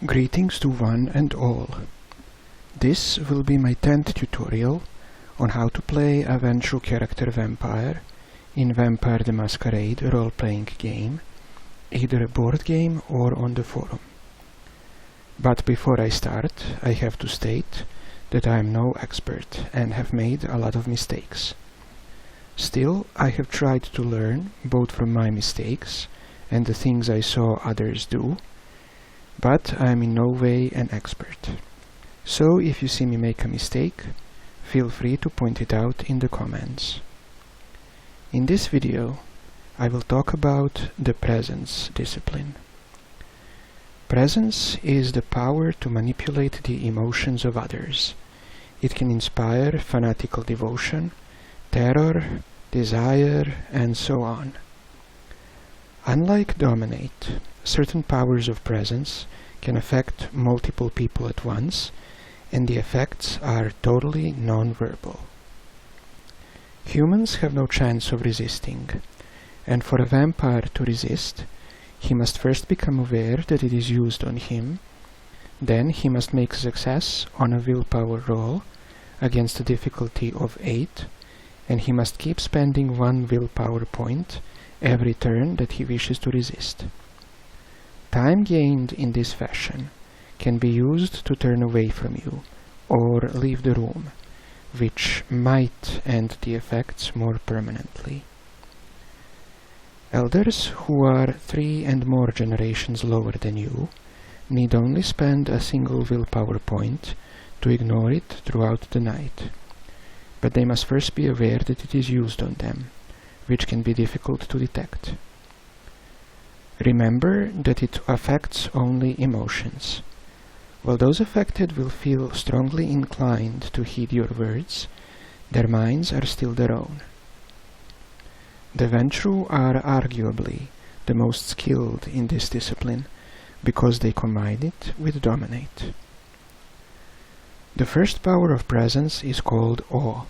Greetings to one and all. This will be my 10th tutorial on how to play a Ventrue character vampire in Vampire the Masquerade role-playing game, either a board game or on the forum. But before I start, I have to state that I am no expert and have made a lot of mistakes. Still, I have tried to learn both from my mistakes and the things I saw others do, but I am in no way an expert. So if you see me make a mistake, feel free to point it out in the comments. In this video, I will talk about the presence discipline. Presence is the power to manipulate the emotions of others. It can inspire fanatical devotion, terror, desire, and so on. Unlike dominate, certain powers of presence can affect multiple people at once, and the effects are totally non-verbal. Humans have no chance of resisting, and for a vampire to resist, he must first become aware that it is used on him, then he must make success on a willpower roll against a difficulty of 8, and he must keep spending 1 willpower point every turn that he wishes to resist. Time gained in this fashion can be used to turn away from you or leave the room, which might end the effects more permanently. Elders who are 3 and more generations lower than you need only spend a single willpower point to ignore it throughout the night, but they must first be aware that it is used on them, which can be difficult to detect. Remember that it affects only emotions. While those affected will feel strongly inclined to heed your words, their minds are still their own. The Ventrue are arguably the most skilled in this discipline because they combine it with dominate. The first power of presence is called awe.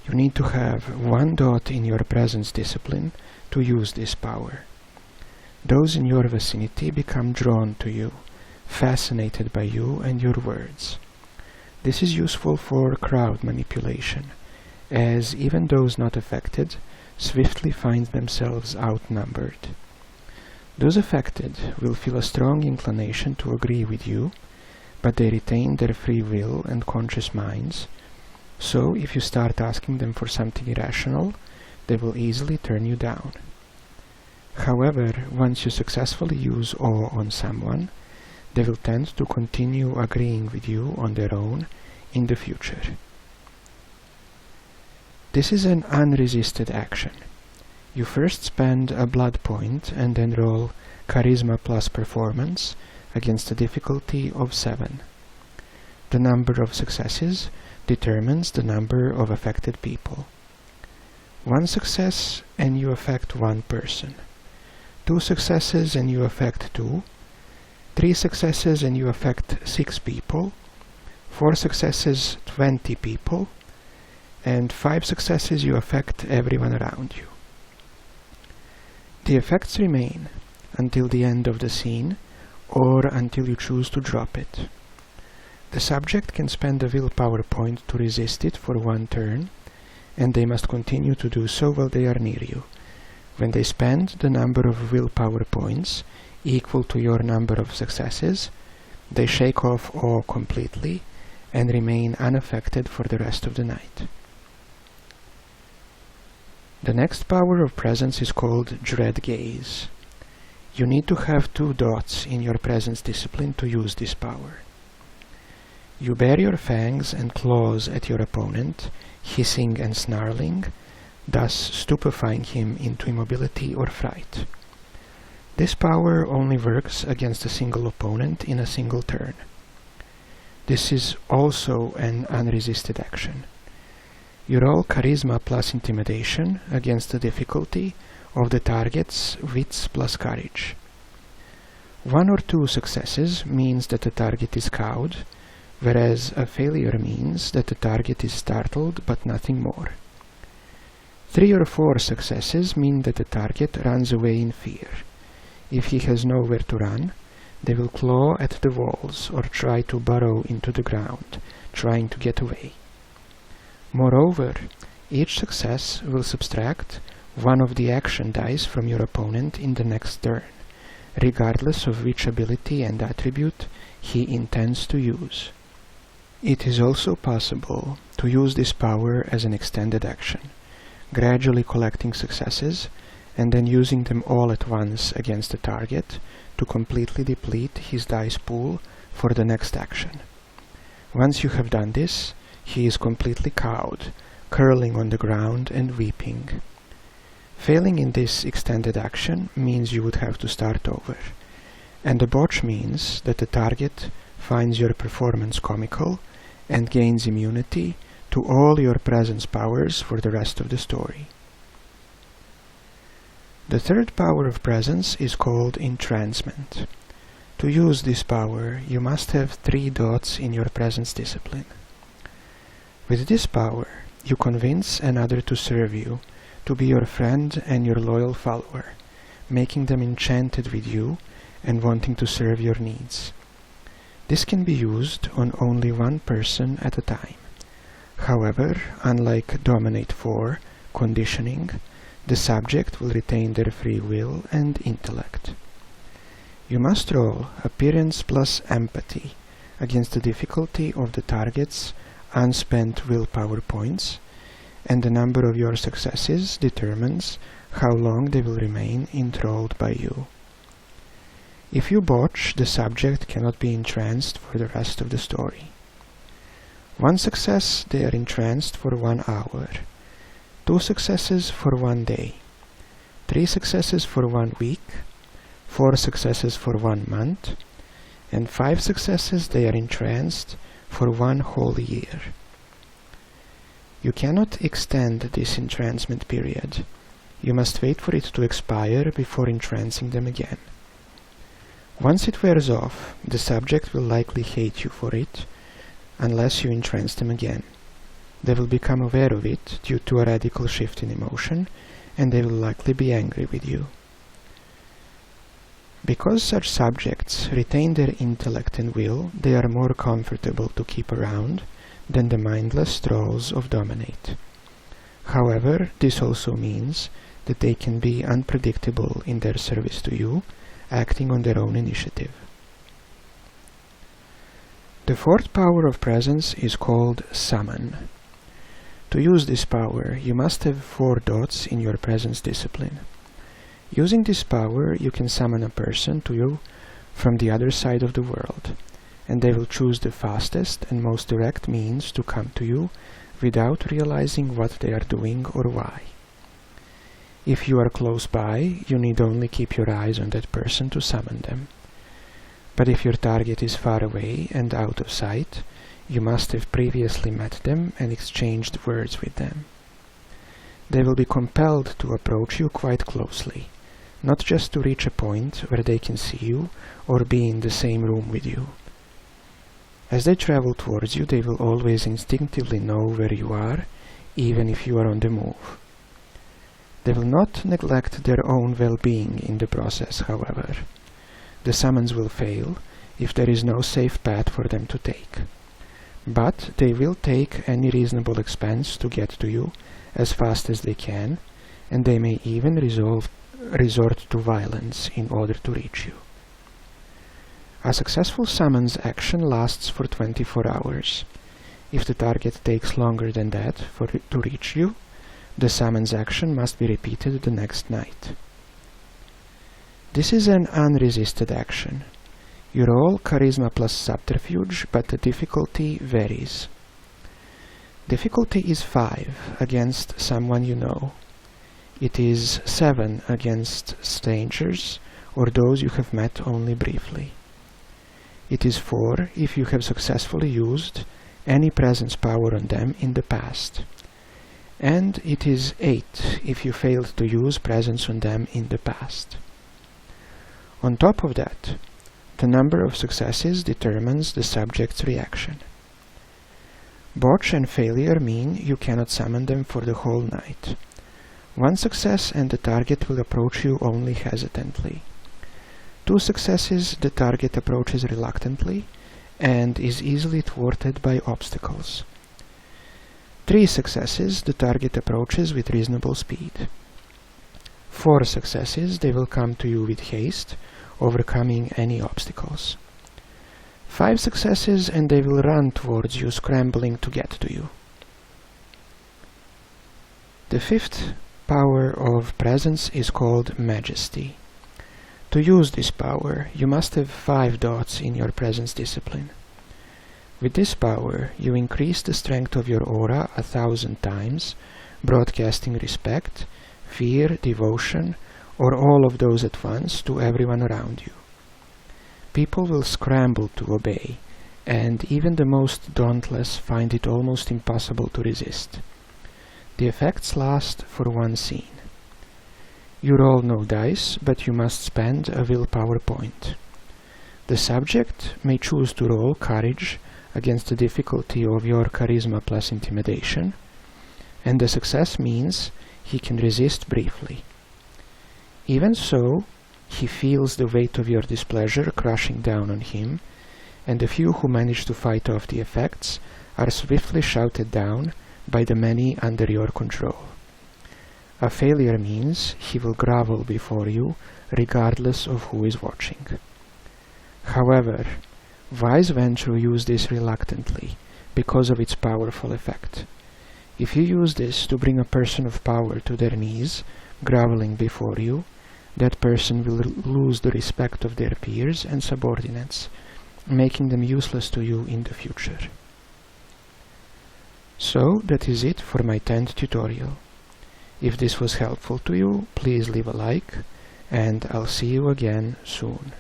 You need to have 1 dot in your presence discipline to use this power. Those in your vicinity become drawn to you, fascinated by you and your words. This is useful for crowd manipulation, as even those not affected swiftly find themselves outnumbered. Those affected will feel a strong inclination to agree with you, but they retain their free will and conscious minds, so if you start asking them for something irrational, they will easily turn you down. However, once you successfully use awe on someone, they will tend to continue agreeing with you on their own in the future. This is an unresisted action. You first spend a blood point and then roll charisma plus performance against a difficulty of 7. The number of successes determines the number of affected people. 1 success and you affect 1 person. 2 successes and you affect 2. 3 successes and you affect 6 people. 4 successes, 20 people. And 5 successes you affect everyone around you. The effects remain until the end of the scene or until you choose to drop it. The subject can spend a willpower point to resist it for 1 turn, and they must continue to do so while they are near you. When they spend the number of willpower points equal to your number of successes, they shake off awe completely and remain unaffected for the rest of the night. The next power of presence is called dread gaze. You need to have 2 dots in your presence discipline to use this power. You bare your fangs and claws at your opponent, hissing and snarling, thus stupefying him into immobility or fright. This power only works against a single opponent in a single turn. This is also an unresisted action. You roll charisma plus intimidation against the difficulty of the target's wits plus courage. 1 or 2 successes means that the target is cowed, whereas a failure means that the target is startled but nothing more. 3 or 4 successes mean that the target runs away in fear. If he has nowhere to run, They will claw at the walls or try to burrow into the ground, trying to get away. Moreover, each success will subtract one of the action dice from your opponent in the next turn, regardless of which ability and attribute he intends to use. It is also possible to use this power as an extended action, gradually collecting successes and then using them all at once against the target to completely deplete his dice pool for the next action. Once you have done this, he is completely cowed, curling on the ground and weeping. Failing in this extended action means you would have to start over, and a botch means that the target finds your performance comical and gains immunity to all your presence powers for the rest of the story. The third power of presence is called entrancement. To use this power, you must have 3 dots in your presence discipline. With this power, you convince another to serve you, to be your friend and your loyal follower, making them enchanted with you and wanting to serve your needs. This can be used on only one person at a time. However, unlike Dominate 4, conditioning, the subject will retain their free will and intellect. You must roll appearance plus empathy against the difficulty of the target's unspent willpower points, and the number of your successes determines how long they will remain enthralled by you. If you botch, the subject cannot be entranced for the rest of the story. 1 success, they are entranced for 1 hour. 2 successes for 1 day. 3 successes for 1 week. 4 successes for 1 month. And 5 successes, they are entranced for 1 whole year. You cannot extend this entrancement period. You must wait for it to expire before entrancing them again. Once it wears off, the subject will likely hate you for it, unless you entrance them again. They will become aware of it due to a radical shift in emotion, and they will likely be angry with you. Because such subjects retain their intellect and will, they are more comfortable to keep around than the mindless trolls of Dominate. However, this also means that they can be unpredictable in their service to you, acting on their own initiative. The fourth power of presence is called Salmon. To use this power, you must have 4 dots in your presence discipline. Using this power, you can summon a person to you from the other side of the world, and they will choose the fastest and most direct means to come to you without realizing what they are doing or why. If you are close by, you need only keep your eyes on that person to summon them. But if your target is far away and out of sight, you must have previously met them and exchanged words with them. They will be compelled to approach you quite closely, not just to reach a point where they can see you or be in the same room with you. As they travel towards you, they will always instinctively know where you are, even if you are on the move. They will not neglect their own well-being in the process, however. The summons will fail if there is no safe path for them to take. But they will take any reasonable expense to get to you as fast as they can, and they may even resort to violence in order to reach you. A successful summons action lasts for 24 hours. If the target takes longer than that to reach you, the summons action must be repeated the next night. This is an unresisted action. You roll Charisma plus Subterfuge, but the difficulty varies. Difficulty is 5 against someone you know. It is 7 against strangers or those you have met only briefly. It is 4 if you have successfully used any presence power on them in the past. And it is 8 if you failed to use presence on them in the past. On top of that, the number of successes determines the subject's reaction. Botch and failure mean you cannot summon them for the whole night. 1 success and the target will approach you only hesitantly. 2 successes, the target approaches reluctantly and is easily thwarted by obstacles. 3 successes, the target approaches with reasonable speed. 4 successes, they will come to you with haste, overcoming any obstacles. 5 successes, and they will run towards you, scrambling to get to you. The 5th power of presence is called majesty. To use this power, you must have 5 dots in your presence discipline. With this power, you increase the strength of your aura 1,000 times, broadcasting respect, fear, devotion, or all of those at once to everyone around you. People will scramble to obey, and even the most dauntless find it almost impossible to resist. The effects last for 1 scene. You roll no dice, but you must spend a willpower point. The subject may choose to roll courage against the difficulty of your charisma plus intimidation, and the success means he can resist briefly. Even so, he feels the weight of your displeasure crushing down on him, and the few who manage to fight off the effects are swiftly shouted down by the many under your control. A failure means he will grovel before you, regardless of who is watching. However, wise Ventrue use this reluctantly, because of its powerful effect. If you use this to bring a person of power to their knees, groveling before you, that person will lose the respect of their peers and subordinates, making them useless to you in the future. So, that is it for my 10th tutorial. If this was helpful to you, please leave a like, and I'll see you again soon.